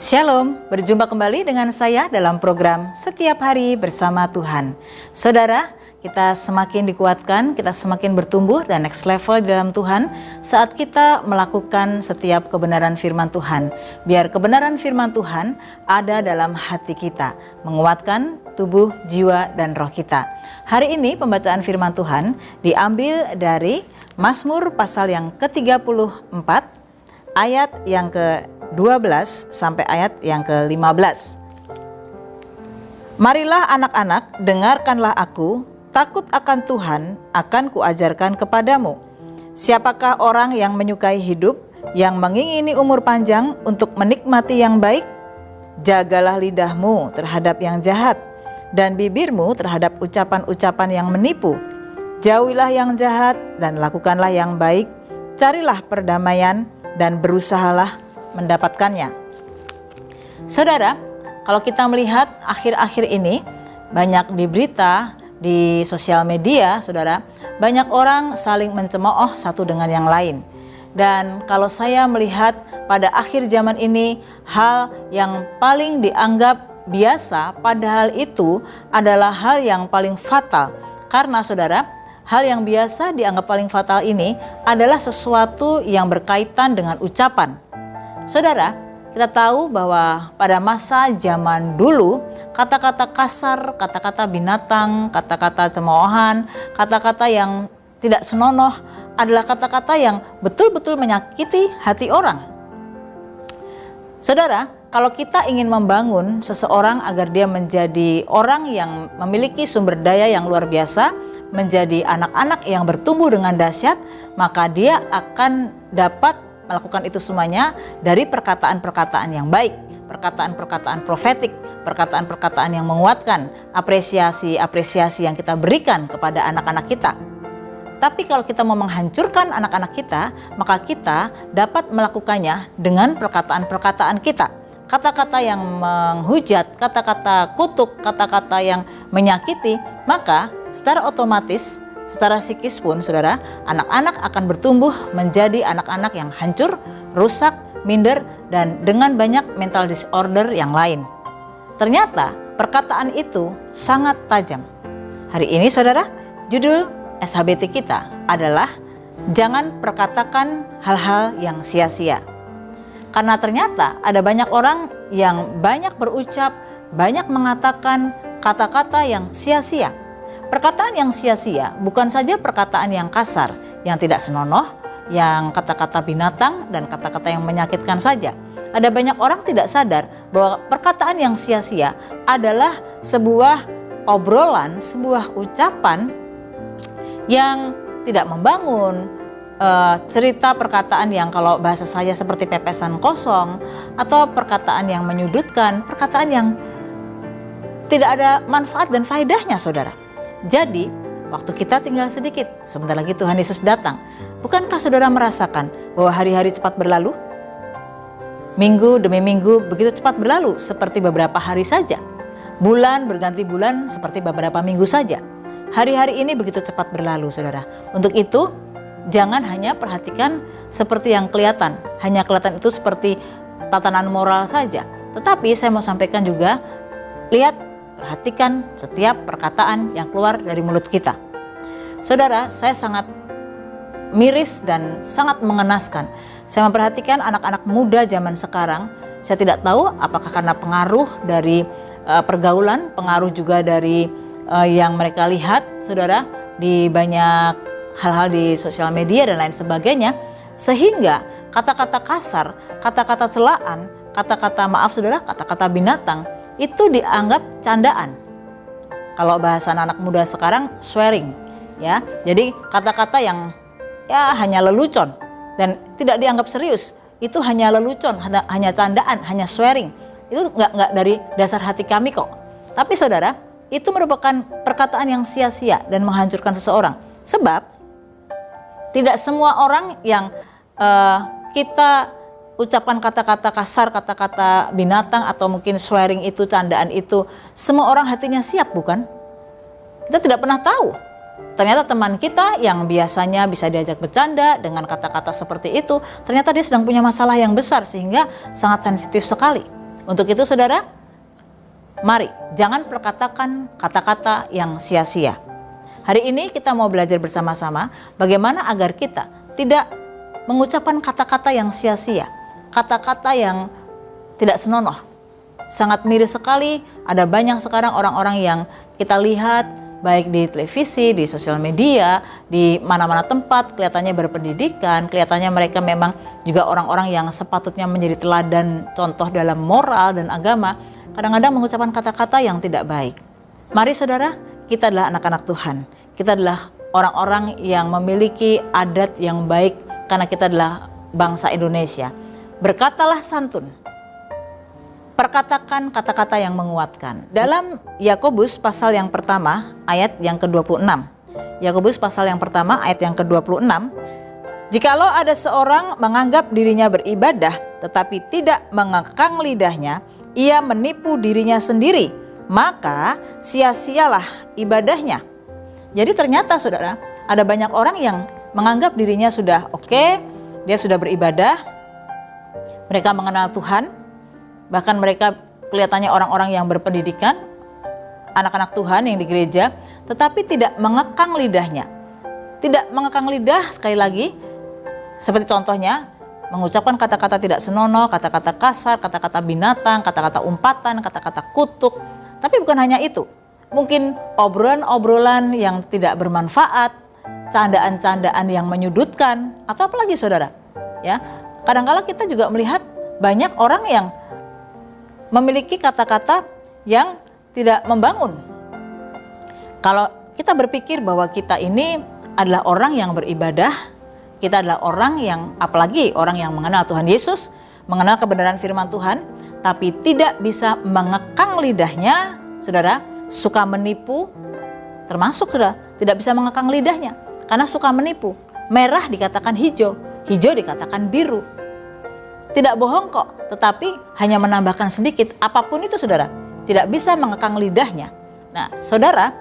Shalom, berjumpa kembali dengan saya dalam program Setiap Hari Bersama Tuhan. Saudara, kita semakin dikuatkan, kita semakin bertumbuh dan next level di dalam Tuhan saat kita melakukan setiap kebenaran firman Tuhan. Biar kebenaran firman Tuhan ada dalam hati kita, menguatkan tubuh, jiwa, dan roh kita. Hari ini pembacaan firman Tuhan diambil dari Mazmur pasal yang ke-34, ayat yang ke-12 sampai ayat yang ke-15. Marilah anak-anak, dengarkanlah aku, takut akan Tuhan akan kuajarkan kepadamu. Siapakah orang yang menyukai hidup, yang mengingini umur panjang untuk menikmati yang baik? Jagalah lidahmu terhadap yang jahat, dan bibirmu terhadap ucapan-ucapan yang menipu. Jauhilah yang jahat dan lakukanlah yang baik, carilah perdamaian dan berusahalah mendapatkannya. Saudara, kalau kita melihat akhir-akhir ini banyak di berita, di sosial media, saudara, banyak orang saling mencemooh satu dengan yang lain. Dan kalau saya melihat pada akhir zaman ini, hal yang paling dianggap biasa padahal itu adalah hal yang paling fatal. Karena saudara, hal yang biasa dianggap paling fatal ini adalah sesuatu yang berkaitan dengan ucapan. Saudara, kita tahu bahwa pada masa zaman dulu, kata-kata kasar, kata-kata binatang, kata-kata cemoohan, kata-kata yang tidak senonoh adalah kata-kata yang betul-betul menyakiti hati orang. Saudara, kalau kita ingin membangun seseorang agar dia menjadi orang yang memiliki sumber daya yang luar biasa, menjadi anak-anak yang bertumbuh dengan dahsyat, maka dia akan dapat melakukan itu semuanya dari perkataan-perkataan yang baik, perkataan-perkataan profetik, perkataan-perkataan yang menguatkan, apresiasi-apresiasi yang kita berikan kepada anak-anak kita. Tapi kalau kita mau menghancurkan anak-anak kita, maka kita dapat melakukannya dengan perkataan-perkataan kita. Kata-kata yang menghujat, kata-kata kutuk, kata-kata yang menyakiti, maka secara otomatis, secara psikis pun saudara, anak-anak akan bertumbuh menjadi anak-anak yang hancur, rusak, minder, dan dengan banyak mental disorder yang lain. Ternyata perkataan itu sangat tajam. Hari ini saudara, judul SHBT kita adalah jangan perkatakan hal-hal yang sia-sia. Karena ternyata ada banyak orang yang banyak berucap, banyak mengatakan kata-kata yang sia-sia. Perkataan yang sia-sia bukan saja perkataan yang kasar, yang tidak senonoh, yang kata-kata binatang dan kata-kata yang menyakitkan saja. Ada banyak orang tidak sadar bahwa perkataan yang sia-sia adalah sebuah obrolan, sebuah ucapan yang tidak membangun, cerita perkataan yang kalau bahasa saya seperti pepesan kosong, atau perkataan yang menyudutkan, perkataan yang tidak ada manfaat dan faedahnya saudara. Jadi waktu kita tinggal sedikit, sebentar lagi Tuhan Yesus datang. Bukankah saudara merasakan bahwa hari-hari cepat berlalu? Minggu demi minggu begitu cepat berlalu seperti beberapa hari saja. Bulan berganti bulan seperti beberapa minggu saja. Hari-hari ini begitu cepat berlalu saudara. Untuk itu jangan hanya perhatikan seperti yang kelihatan. Hanya kelihatan itu seperti tatanan moral saja. Tetapi saya mau sampaikan juga, lihat, perhatikan setiap perkataan yang keluar dari mulut kita. Saudara, saya sangat miris dan sangat mengenaskan. Saya memperhatikan anak-anak muda zaman sekarang. Saya tidak tahu apakah karena pengaruh dari pergaulan, pengaruh juga dari yang mereka lihat, saudara, di banyak hal-hal di sosial media dan lain sebagainya, sehingga kata-kata kasar, kata-kata celaan, kata-kata maaf saudara, kata-kata binatang itu dianggap candaan. Kalau bahasa anak muda sekarang swearing, ya. Jadi kata-kata yang ya hanya lelucon dan tidak dianggap serius, itu hanya lelucon, hanya candaan, hanya swearing. Itu nggak dari dasar hati kami kok. Tapi saudara, itu merupakan perkataan yang sia-sia dan menghancurkan seseorang. Sebab tidak semua orang yang kita ucapan kata-kata kasar, kata-kata binatang atau mungkin swearing itu, candaan itu, semua orang hatinya siap, bukan? Kita tidak pernah tahu. Ternyata teman kita yang biasanya bisa diajak bercanda dengan kata-kata seperti itu, ternyata dia sedang punya masalah yang besar sehingga sangat sensitif sekali. Untuk itu saudara, mari jangan perkatakan kata-kata yang sia-sia. Hari ini kita mau belajar bersama-sama bagaimana agar kita tidak mengucapkan kata-kata yang sia-sia, kata-kata yang tidak senonoh. Sangat miris sekali, ada banyak sekarang orang-orang yang kita lihat baik di televisi, di sosial media, di mana-mana tempat, kelihatannya berpendidikan, kelihatannya mereka memang juga orang-orang yang sepatutnya menjadi teladan contoh dalam moral dan agama, kadang-kadang mengucapkan kata-kata yang tidak baik. Mari saudara, kita adalah anak-anak Tuhan, kita adalah orang-orang yang memiliki adat yang baik karena kita adalah bangsa Indonesia. Berkatalah santun, perkatakan kata-kata yang menguatkan. Dalam Yakobus pasal yang pertama ayat yang ke-26. Yakobus pasal yang pertama ayat yang ke-26. Jikalau ada seorang menganggap dirinya beribadah tetapi tidak mengekang lidahnya, ia menipu dirinya sendiri, maka sia-sialah ibadahnya. Jadi ternyata saudara, ada banyak orang yang menganggap dirinya sudah oke, dia sudah beribadah, mereka mengenal Tuhan, bahkan mereka kelihatannya orang-orang yang berpendidikan, anak-anak Tuhan yang di gereja, tetapi tidak mengekang lidahnya. Tidak mengekang lidah, sekali lagi, seperti contohnya, mengucapkan kata-kata tidak senonoh, kata-kata kasar, kata-kata binatang, kata-kata umpatan, kata-kata kutuk. Tapi bukan hanya itu, mungkin obrolan-obrolan yang tidak bermanfaat, candaan-candaan yang menyudutkan, atau apalagi saudara. Ya, kadang-kala kita juga melihat banyak orang yang memiliki kata-kata yang tidak membangun. Kalau kita berpikir bahwa kita ini adalah orang yang beribadah, kita adalah orang yang, apalagi orang yang mengenal Tuhan Yesus, mengenal kebenaran firman Tuhan, tapi tidak bisa mengekang lidahnya, saudara, suka menipu, termasuk saudara, tidak bisa mengekang lidahnya, karena suka menipu. Merah dikatakan hijau, hijau dikatakan biru. Tidak bohong kok, tetapi hanya menambahkan sedikit, apapun itu saudara, tidak bisa mengekang lidahnya. Nah saudara,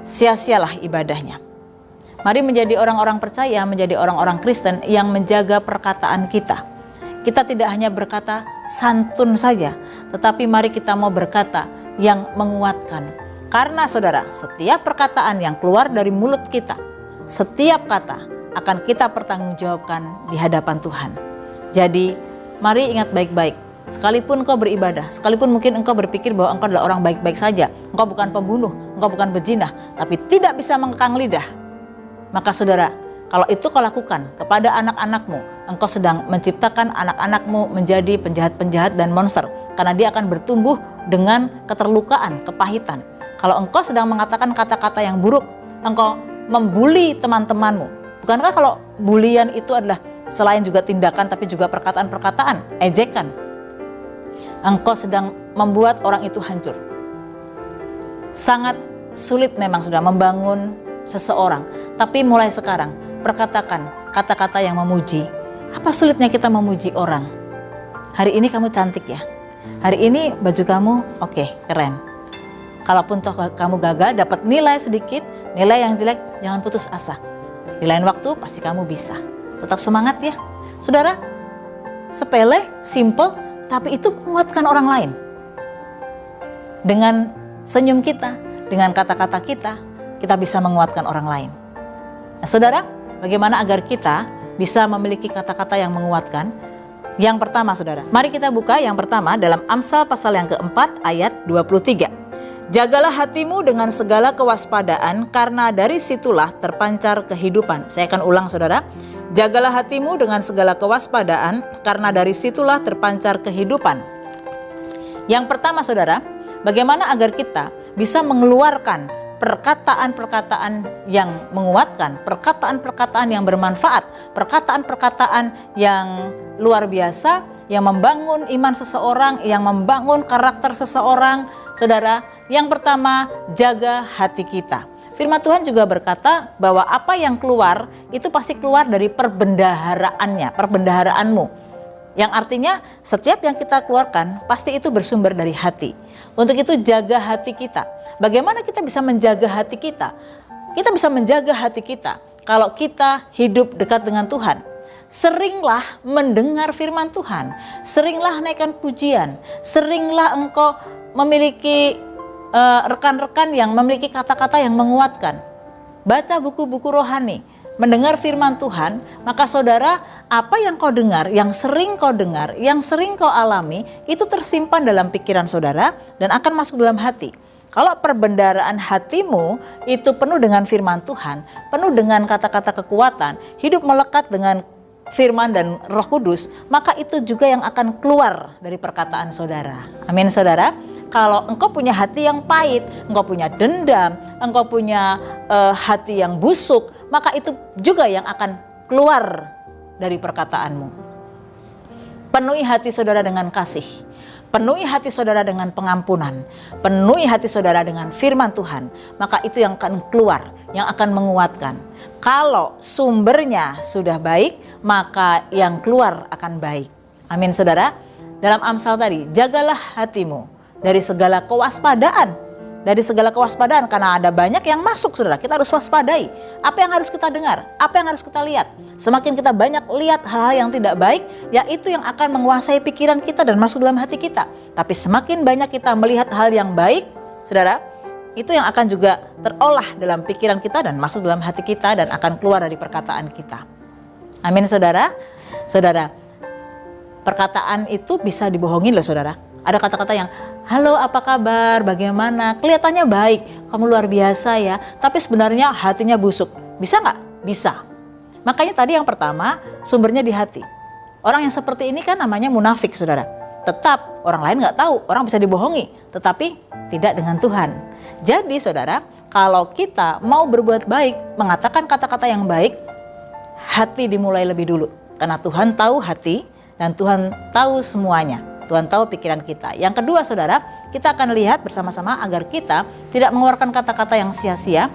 sia-sialah ibadahnya. Mari menjadi orang-orang percaya, menjadi orang-orang Kristen yang menjaga perkataan kita. Kita tidak hanya berkata santun saja, tetapi mari kita mau berkata yang menguatkan. Karena saudara, setiap perkataan yang keluar dari mulut kita, setiap kata akan kita pertanggungjawabkan di hadapan Tuhan. Jadi mari ingat baik-baik, sekalipun engkau beribadah, sekalipun mungkin engkau berpikir bahwa engkau adalah orang baik-baik saja, engkau bukan pembunuh, engkau bukan bezinah, tapi tidak bisa mengekang lidah, maka saudara, kalau itu kau lakukan kepada anak-anakmu, engkau sedang menciptakan anak-anakmu menjadi penjahat-penjahat dan monster, karena dia akan bertumbuh dengan keterlukaan, kepahitan. Kalau engkau sedang mengatakan kata-kata yang buruk, engkau membuli teman-temanmu. Bukankah kalau bulian itu adalah selain juga tindakan tapi juga perkataan-perkataan, ejekan. Engkau sedang membuat orang itu hancur. Sangat sulit memang sudah membangun seseorang. Tapi mulai sekarang perkatakan kata-kata yang memuji. Apa sulitnya kita memuji orang? Hari ini kamu cantik ya. Hari ini baju kamu oke, keren. Kalaupun toh kamu gagal dapat nilai sedikit, nilai yang jelek, jangan putus asa. Di lain waktu pasti kamu bisa. Tetap semangat ya. Saudara, sepele, simple, tapi itu menguatkan orang lain. Dengan senyum kita, dengan kata-kata kita, kita bisa menguatkan orang lain. Nah, saudara, bagaimana agar kita bisa memiliki kata-kata yang menguatkan? Yang pertama saudara, mari kita buka yang pertama dalam Amsal pasal yang keempat ayat 23. Jagalah hatimu dengan segala kewaspadaan, karena dari situlah terpancar kehidupan. Saya akan ulang saudara. Jagalah hatimu dengan segala kewaspadaan, karena dari situlah terpancar kehidupan. Yang pertama saudara, bagaimana agar kita bisa mengeluarkan perkataan-perkataan yang menguatkan, perkataan-perkataan yang bermanfaat, perkataan-perkataan yang luar biasa, yang membangun iman seseorang, yang membangun karakter seseorang. Saudara, yang pertama, jaga hati kita. Firman Tuhan juga berkata bahwa apa yang keluar itu pasti keluar dari perbendaharaannya, perbendaharaanmu. Yang artinya setiap yang kita keluarkan pasti itu bersumber dari hati. Untuk itu jaga hati kita. Bagaimana kita bisa menjaga hati kita? Kita bisa menjaga hati kita kalau kita hidup dekat dengan Tuhan. seringlah mendengar firman Tuhan, seringlah naikkan pujian, seringlah engkau memiliki rekan-rekan yang memiliki kata-kata yang menguatkan. Baca buku-buku rohani, mendengar firman Tuhan, maka saudara, apa yang kau dengar, yang sering kau dengar, yang sering kau alami, itu tersimpan dalam pikiran saudara dan akan masuk dalam hati. Kalau perbendaharaan hatimu itu penuh dengan firman Tuhan, penuh dengan kata-kata kekuatan, hidup melekat dengan firman dan Roh Kudus, maka itu juga yang akan keluar dari perkataan saudara. Amin saudara. Kalau engkau punya hati yang pahit, engkau punya dendam, engkau punya hati yang busuk, maka itu juga yang akan keluar dari perkataanmu. Penuhi hati saudara dengan kasih, penuhi hati saudara dengan pengampunan, penuhi hati saudara dengan firman Tuhan, maka itu yang akan keluar, yang akan menguatkan. Kalau sumbernya sudah baik, maka yang keluar akan baik. Amin saudara. Dalam Amsal tadi, jagalah hatimu dari segala kewaspadaan. Dari segala kewaspadaan, karena ada banyak yang masuk saudara, kita harus waspadai. Apa yang harus kita dengar, apa yang harus kita lihat. Semakin kita banyak lihat hal-hal yang tidak baik, yaitu yang akan menguasai pikiran kita dan masuk dalam hati kita. Tapi semakin banyak kita melihat hal yang baik, saudara, itu yang akan juga terolah dalam pikiran kita dan masuk dalam hati kita dan akan keluar dari perkataan kita. Amin saudara. Saudara, perkataan itu bisa dibohongin loh saudara. Ada kata-kata yang, halo apa kabar, bagaimana, kelihatannya baik, kamu luar biasa ya, tapi sebenarnya hatinya busuk. Bisa nggak? Bisa. Makanya tadi yang pertama, sumbernya di hati. Orang yang seperti ini kan namanya munafik saudara. Tetap orang lain nggak tahu, orang bisa dibohongi, tetapi tidak dengan Tuhan. Jadi saudara, kalau kita mau berbuat baik, mengatakan kata-kata yang baik, hati dimulai lebih dulu. Karena Tuhan tahu hati dan Tuhan tahu semuanya. Tuhan tahu pikiran kita. Yang kedua saudara, kita akan lihat bersama-sama agar kita tidak mengeluarkan kata-kata yang sia-sia,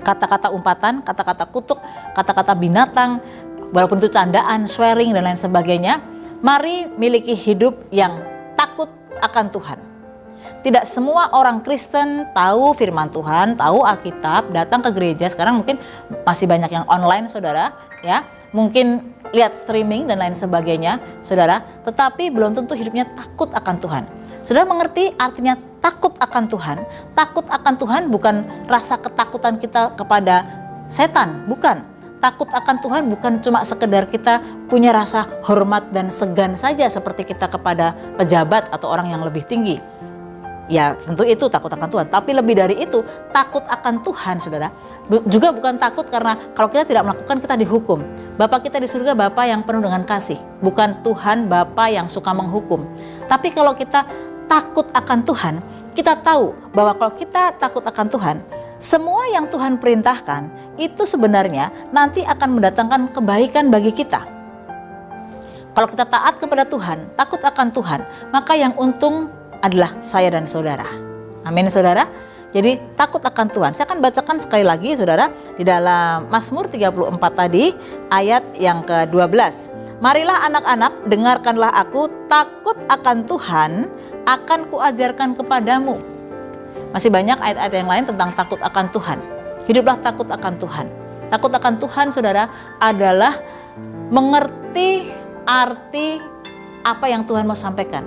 kata-kata umpatan, kata-kata kutuk, kata-kata binatang, walaupun itu candaan, swearing dan lain sebagainya. Mari miliki hidup yang takut akan Tuhan. Tidak semua orang Kristen tahu firman Tuhan, tahu Alkitab, datang ke gereja. Sekarang mungkin masih banyak yang online saudara, ya. Mungkin lihat streaming dan lain sebagainya, saudara, tetapi belum tentu hidupnya takut akan Tuhan. Saudara mengerti artinya takut akan Tuhan? Takut akan Tuhan bukan rasa ketakutan kita kepada setan, bukan. Takut akan Tuhan bukan cuma sekedar kita punya rasa hormat dan segan saja seperti kita kepada pejabat atau orang yang lebih tinggi. Ya tentu itu takut akan Tuhan, tapi lebih dari itu takut akan Tuhan saudara. Juga bukan takut karena kalau kita tidak melakukan kita dihukum. Bapa kita di surga Bapa yang penuh dengan kasih, bukan Tuhan Bapa yang suka menghukum. Tapi kalau kita takut akan Tuhan, kita tahu bahwa kalau kita takut akan Tuhan, semua yang Tuhan perintahkan itu sebenarnya nanti akan mendatangkan kebaikan bagi kita. Kalau kita taat kepada Tuhan, takut akan Tuhan, maka yang untung adalah saya dan saudara. Amin saudara. Jadi takut akan Tuhan. Saya akan bacakan sekali lagi saudara di dalam Mazmur 34 tadi ayat yang ke-12. Marilah anak-anak, dengarkanlah aku, takut akan Tuhan akan kuajarkan kepadamu. Masih banyak ayat-ayat yang lain tentang takut akan Tuhan. Hiduplah takut akan Tuhan. Takut akan Tuhan saudara adalah mengerti arti apa yang Tuhan mau sampaikan.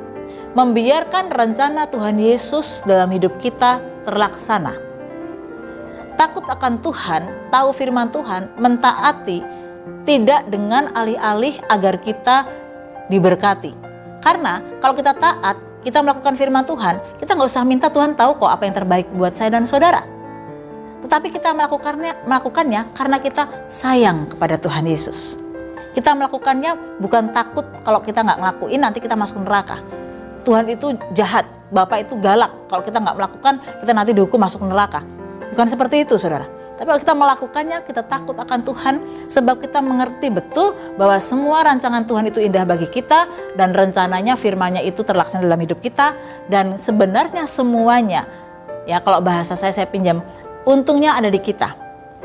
Membiarkan rencana Tuhan Yesus dalam hidup kita terlaksana. Takut akan Tuhan, tahu firman Tuhan, mentaati, tidak dengan alih-alih agar kita diberkati. Karena kalau kita taat, kita melakukan firman Tuhan, kita nggak usah minta Tuhan tahu kok apa yang terbaik buat saya dan saudara. Tetapi kita melakukannya karena kita sayang kepada Tuhan Yesus. Kita melakukannya bukan takut kalau kita nggak ngelakuin nanti kita masuk neraka. Tuhan itu jahat, Bapak itu galak. Kalau kita nggak melakukan, kita nanti dihukum masuk neraka. Bukan seperti itu saudara. Tapi kalau kita melakukannya, kita takut akan Tuhan. Sebab kita mengerti betul bahwa semua rancangan Tuhan itu indah bagi kita. Dan rencananya firman-Nya itu terlaksana dalam hidup kita. Dan sebenarnya semuanya, ya kalau bahasa saya pinjam, untungnya ada di kita.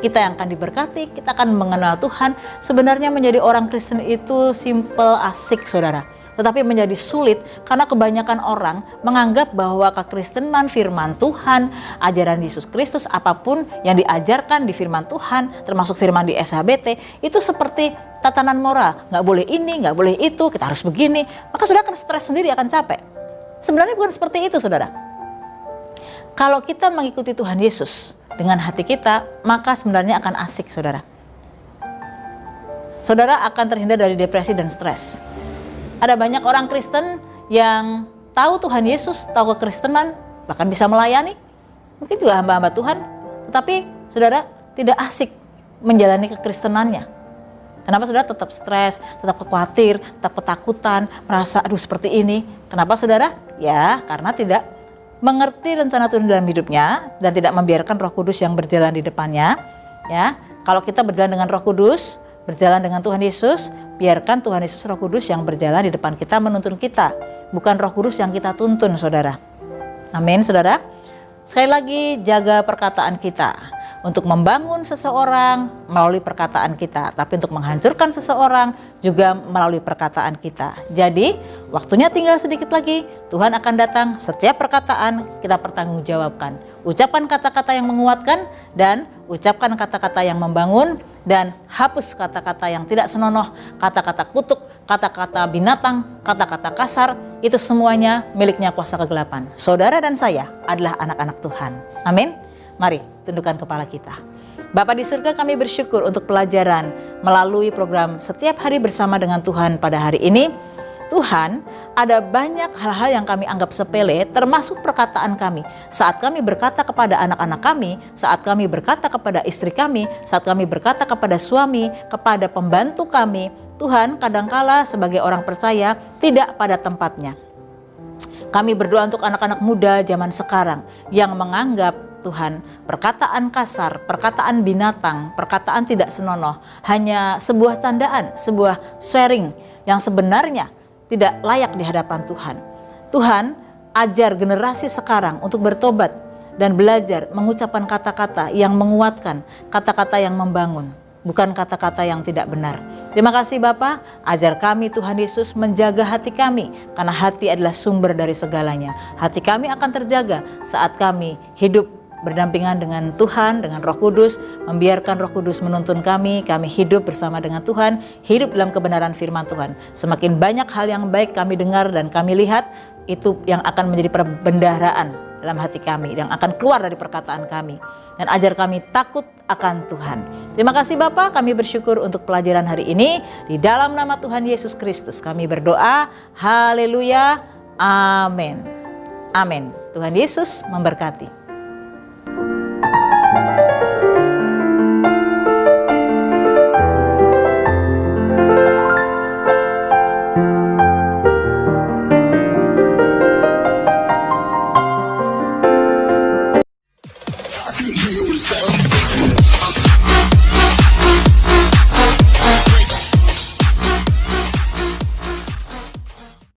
Kita yang akan diberkati, kita akan mengenal Tuhan. Sebenarnya menjadi orang Kristen itu simple, asik saudara. Tetapi menjadi sulit karena kebanyakan orang menganggap bahwa kekristenan, firman Tuhan, ajaran Yesus Kristus, apapun yang diajarkan di firman Tuhan, termasuk firman di SHBT, itu seperti tatanan moral, nggak boleh ini, nggak boleh itu, kita harus begini, maka saudara akan stres sendiri, akan capek. Sebenarnya bukan seperti itu saudara. Kalau kita mengikuti Tuhan Yesus dengan hati kita, maka sebenarnya akan asik saudara. Saudara akan terhindar dari depresi dan stres. Ada banyak orang Kristen yang tahu Tuhan Yesus, tahu kekristenan, bahkan bisa melayani, mungkin juga hamba-hamba Tuhan, tetapi saudara tidak asik menjalani kekristenannya. Kenapa saudara tetap stres, tetap khawatir, tetap ketakutan, merasa aduh seperti ini? Kenapa saudara? Ya karena tidak mengerti rencana Tuhan dalam hidupnya dan tidak membiarkan Roh Kudus yang berjalan di depannya. Ya, kalau kita berjalan dengan Roh Kudus, berjalan dengan Tuhan Yesus, biarkan Tuhan Yesus Roh Kudus yang berjalan di depan kita menuntun kita, bukan Roh Kudus yang kita tuntun saudara. Amin saudara. Sekali lagi jaga perkataan kita. Untuk membangun seseorang melalui perkataan kita, tapi untuk menghancurkan seseorang juga melalui perkataan kita. Jadi waktunya tinggal sedikit lagi, Tuhan akan datang, setiap perkataan kita pertanggungjawabkan. Ucapkan kata-kata yang menguatkan dan ucapkan kata-kata yang membangun, dan hapus kata-kata yang tidak senonoh, kata-kata kutuk, kata-kata binatang, kata-kata kasar, itu semuanya miliknya kuasa kegelapan. Saudara dan saya adalah anak-anak Tuhan. Amin. Mari tundukkan kepala kita. Bapa di surga, kami bersyukur untuk pelajaran melalui program Setiap Hari Bersama dengan Tuhan pada hari ini. Tuhan, ada banyak hal-hal yang kami anggap sepele, termasuk perkataan kami. Saat kami berkata kepada anak-anak kami, saat kami berkata kepada istri kami, saat kami berkata kepada suami, kepada pembantu kami, Tuhan kadangkala sebagai orang percaya tidak pada tempatnya. Kami berdoa untuk anak-anak muda zaman sekarang yang menganggap Tuhan, perkataan kasar, perkataan binatang, perkataan tidak senonoh hanya sebuah candaan, sebuah swearing yang sebenarnya tidak layak di hadapan Tuhan. Tuhan, ajar generasi sekarang untuk bertobat dan belajar mengucapkan kata-kata yang menguatkan, kata-kata yang membangun, bukan kata-kata yang tidak benar. Terima kasih Bapa, ajar kami Tuhan Yesus menjaga hati kami, karena hati adalah sumber dari segalanya. Hati kami akan terjaga saat kami hidup berdampingan dengan Tuhan, dengan Roh Kudus, membiarkan Roh Kudus menuntun kami hidup bersama dengan Tuhan, hidup dalam kebenaran firman Tuhan. Semakin banyak hal yang baik kami dengar dan kami lihat, itu yang akan menjadi perbendaharaan dalam hati kami, yang akan keluar dari perkataan kami. Dan ajar kami takut akan Tuhan. Terima kasih Bapa, kami bersyukur untuk pelajaran hari ini. Di dalam nama Tuhan Yesus Kristus kami berdoa, haleluya, amin. Amin. Tuhan Yesus memberkati.